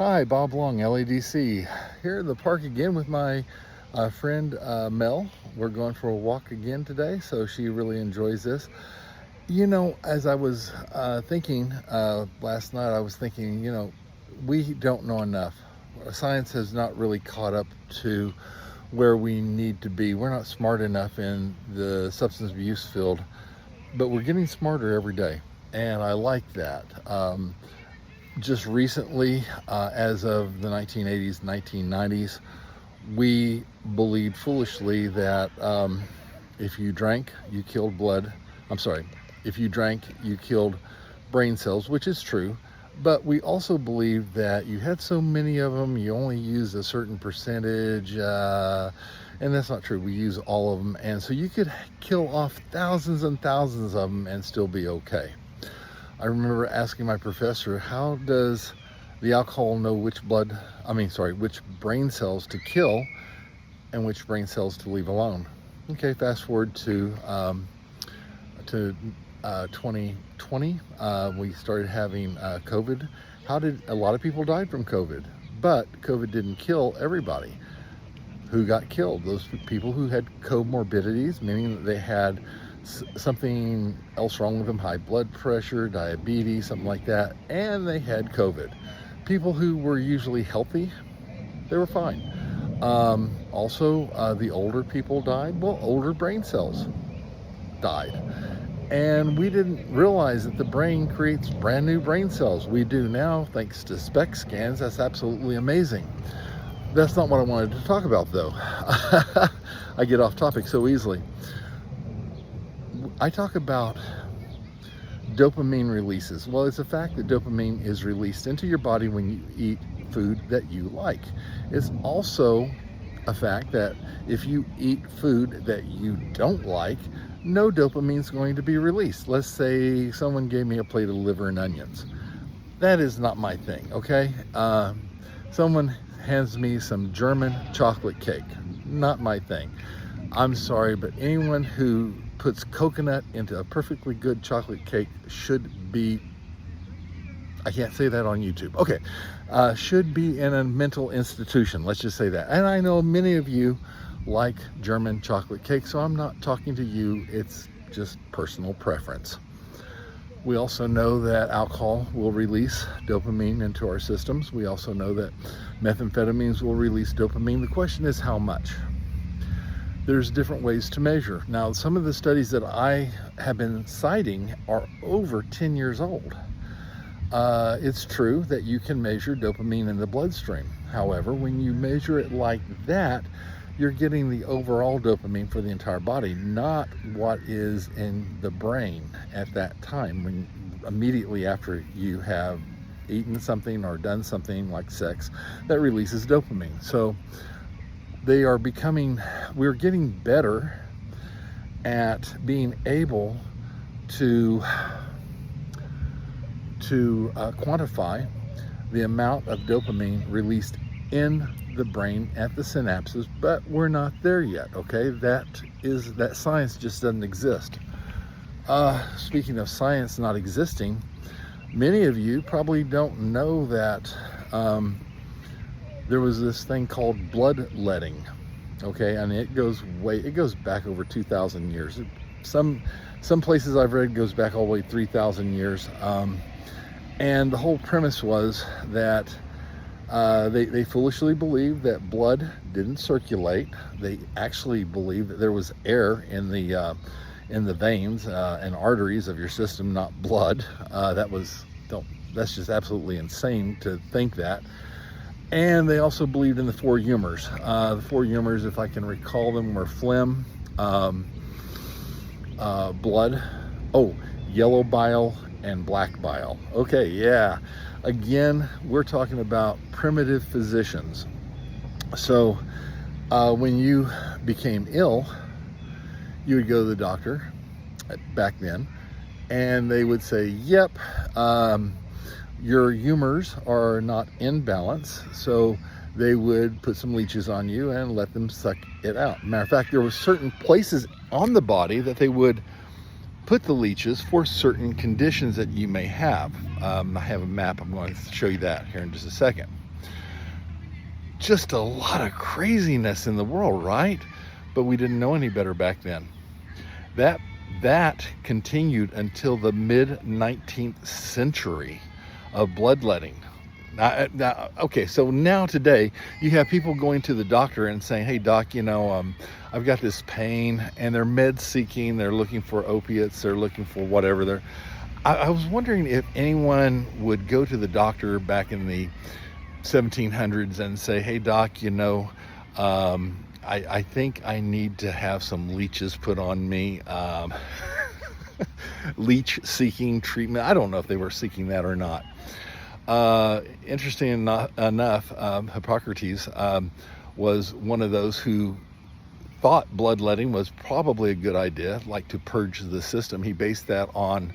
Hi, Bob Long, LADC. Here at the park again with my friend Mel. We're going for a walk again today, so she really enjoys this. You know, as I was thinking last night, I was thinking, we don't know enough. Science has not really caught up to where we need to be. We're not smart enough in the substance abuse field, but we're getting smarter every day, and I like that. Just recently, as of the 1980s, 1990s, we believed foolishly that if you drank, you killed blood. I'm sorry, if you drank, you killed brain cells, which is true. But we also believed that you had so many of them, you only used a certain percentage, and that's not true. We use all of them, and so you could kill off thousands and thousands of them and still be okay. I remember asking my professor, how does the alcohol know which which brain cells to kill and which brain cells to leave alone? Okay, fast forward to 2020, we started having COVID. A lot of people died from COVID, but COVID didn't kill everybody. Who got killed? Those people who had comorbidities, meaning that they had something else wrong with them, high blood pressure, diabetes, something like that, and they had COVID. People who were usually healthy, they were fine. Also, the older people died. Well, older brain cells died. And we didn't realize that the brain creates brand new brain cells. We do now, thanks to SPECT scans. That's absolutely amazing. That's not what I wanted to talk about, though. I get off topic so easily. I talk about dopamine releases. Well, it's a fact that dopamine is released into your body when you eat food that you like. It's also a fact that if you eat food that you don't like, no dopamine is going to be released. Let's say someone gave me a plate of liver and onions. That is not my thing, okay? Someone hands me some German chocolate cake. Not my thing. I'm sorry, but anyone who puts coconut into a perfectly good chocolate cake should be, I can't say that on YouTube. Okay, should be in a mental institution. Let's just say that. And I know many of you like German chocolate cake, so I'm not talking to you. It's just personal preference. We also know that alcohol will release dopamine into our systems. We also know that methamphetamines will release dopamine. The question is how much? There's different ways to measure. Now, some of the studies that I have been citing are over 10 years old. It's true that you can measure dopamine in the bloodstream. However, when you measure it like that, you're getting the overall dopamine for the entire body, not what is in the brain at that time, when immediately after you have eaten something or done something like sex that releases dopamine. So we're getting better at being able to quantify the amount of dopamine released in the brain at the synapses, but we're not there yet, okay? That science just doesn't exist. Speaking of science not existing, many of you probably don't know that there was this thing called bloodletting, okay? And it goes back over 2,000 years. Some places I've read goes back all the way 3,000 years. And the whole premise was that they foolishly believed that blood didn't circulate. They actually believed that there was air in the veins and arteries of your system, not blood. That's just absolutely insane to think that. And they also believed in the four humors. The four humors, if I can recall them, were phlegm, blood, yellow bile, and black bile. Okay, yeah. Again, we're talking about primitive physicians. So when you became ill, you would go to the doctor back then, and they would say, yep, your humors are not in balance, so they would put some leeches on you and let them suck it out. Matter of fact, there were certain places on the body that they would put the leeches for certain conditions that you may have. I have a map. I'm going to show you that here in just a second. just a lot of craziness in the world, right? But we didn't know any better back then. That continued until the mid-19th century of bloodletting. Okay, so now today you have people going to the doctor and saying, hey doc, I've got this pain, and they're med seeking, they're looking for opiates, they're looking for whatever. I was wondering if anyone would go to the doctor back in the 1700s and say, hey doc, I think I need to have some leeches put on me. Leech seeking treatment. I don't know if they were seeking that or not. Interesting enough, Hippocrates was one of those who thought bloodletting was probably a good idea, like to purge the system. He based that on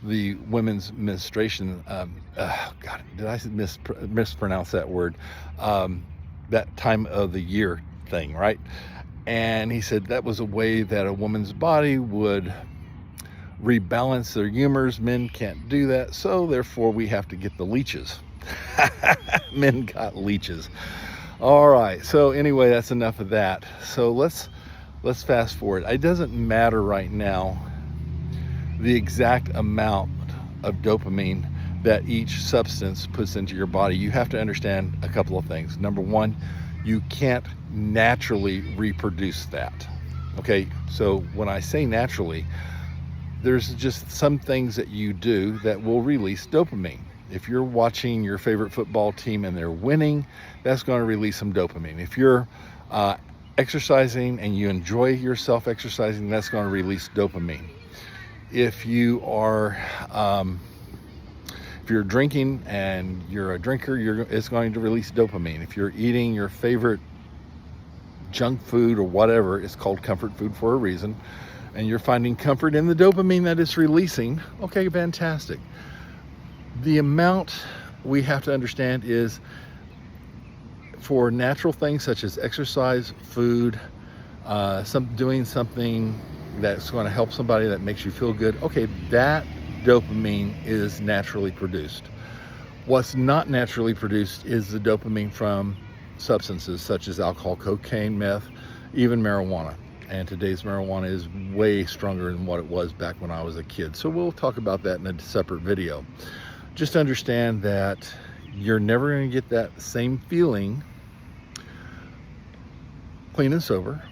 the women's menstruation. God, did I mispronounce that word? That time of the year thing, right? And he said that was a way that a woman's body would rebalance their humors. Men can't do that, so therefore we have to get the leeches. Men got leeches. All right, so anyway, that's enough of that. So let's fast forward. It doesn't matter right now the exact amount of dopamine that each substance puts into your body. You have to understand a couple of things. Number one, you can't naturally reproduce that. Okay, so when I say naturally, there's just some things that you do that will release dopamine. If you're watching your favorite football team and they're winning, that's going to release some dopamine. If you're exercising and you enjoy yourself exercising, that's going to release dopamine. If you are if you're drinking and you're a drinker, it's going to release dopamine. If you're eating your favorite junk food or whatever, it's called comfort food for a reason, and you're finding comfort in the dopamine that it's releasing, okay, fantastic. The amount we have to understand is for natural things such as exercise, food, doing something that's going to help somebody that makes you feel good, okay, that dopamine is naturally produced. What's not naturally produced is the dopamine from substances such as alcohol, cocaine, meth, even marijuana. And today's marijuana is way stronger than what it was back when I was a kid. So we'll talk about that in a separate video. Just understand that you're never going to get that same feeling clean and sober,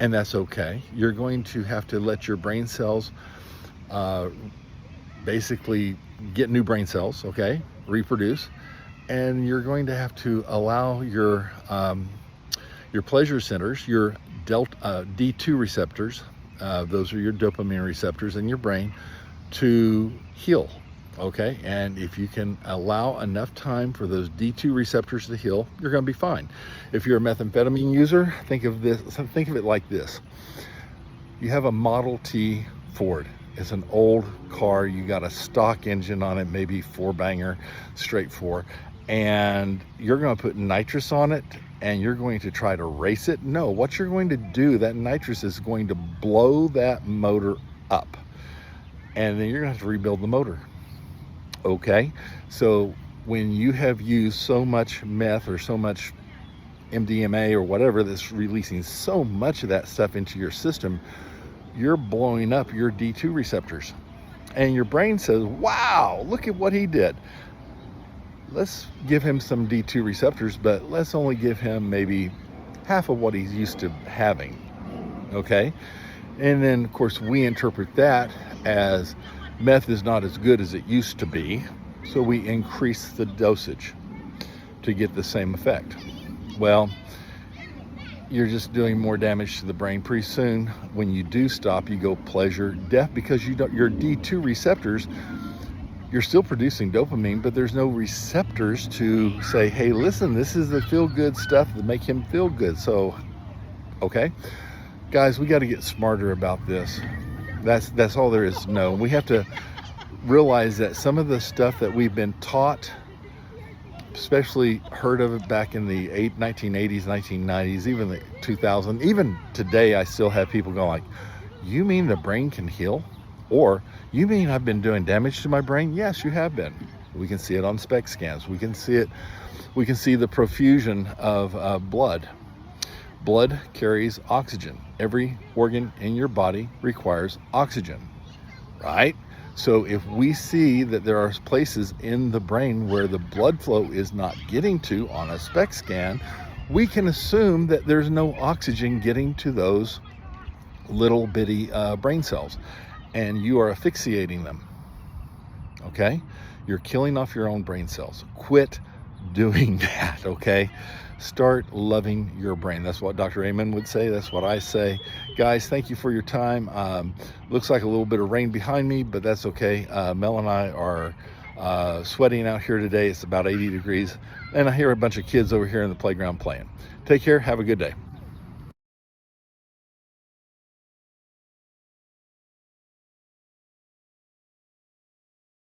and that's okay. You're going to have to let your brain cells basically get new brain cells, okay, reproduce, and you're going to have to allow your pleasure centers, your D2 receptors, those are your dopamine receptors in your brain, to heal, okay? And if you can allow enough time for those D2 receptors to heal, you're going to be fine. If you're a methamphetamine user, think of it like this. You have a Model T Ford. It's an old car. You got a stock engine on it, maybe 4-banger, straight 4, and you're going to put nitrous on it and you're going to try to race it. No, what you're going to do, that nitrous is going to blow that motor up, and then you're going to have to rebuild the motor. Okay, so when you have used so much meth or so much MDMA or whatever that's releasing so much of that stuff into your system, you're blowing up your D2 receptors. And your brain says, wow, look at what he did. Let's give him some D2 receptors, but let's only give him maybe half of what he's used to having. Okay? And then, of course, we interpret that as meth is not as good as it used to be, so we increase the dosage to get the same effect. Well, you're just doing more damage to the brain. Pretty soon, when you do stop, you go pleasure death, because your D2 receptors, you're still producing dopamine, but there's no receptors to say, hey, listen, this is the feel-good stuff that make him feel good. So, okay, guys, we got to get smarter about this. That's all there is to know. We have to realize that some of the stuff that we've been taught, especially heard of it back in the 1980s, 1990s, even the 2000s, even today, I still have people going like, you mean the brain can heal? Or, you mean I've been doing damage to my brain? Yes, you have been. We can see it on SPECT scans. We can see it We can see the profusion of blood. Blood carries oxygen. Every organ in your body requires oxygen, right? So if we see that there are places in the brain where the blood flow is not getting to on a SPECT scan, we can assume that there's no oxygen getting to those little bitty brain cells, and you are asphyxiating them. Okay? You're killing off your own brain cells. Quit doing that, okay? Start loving your brain. That's what Dr. Amen would say. That's what I say. Guys, thank you for your time. Looks like a little bit of rain behind me, but that's okay. Mel and I are sweating out here today. It's about 80 degrees, and I hear a bunch of kids over here in the playground playing. Take care. Have a good day.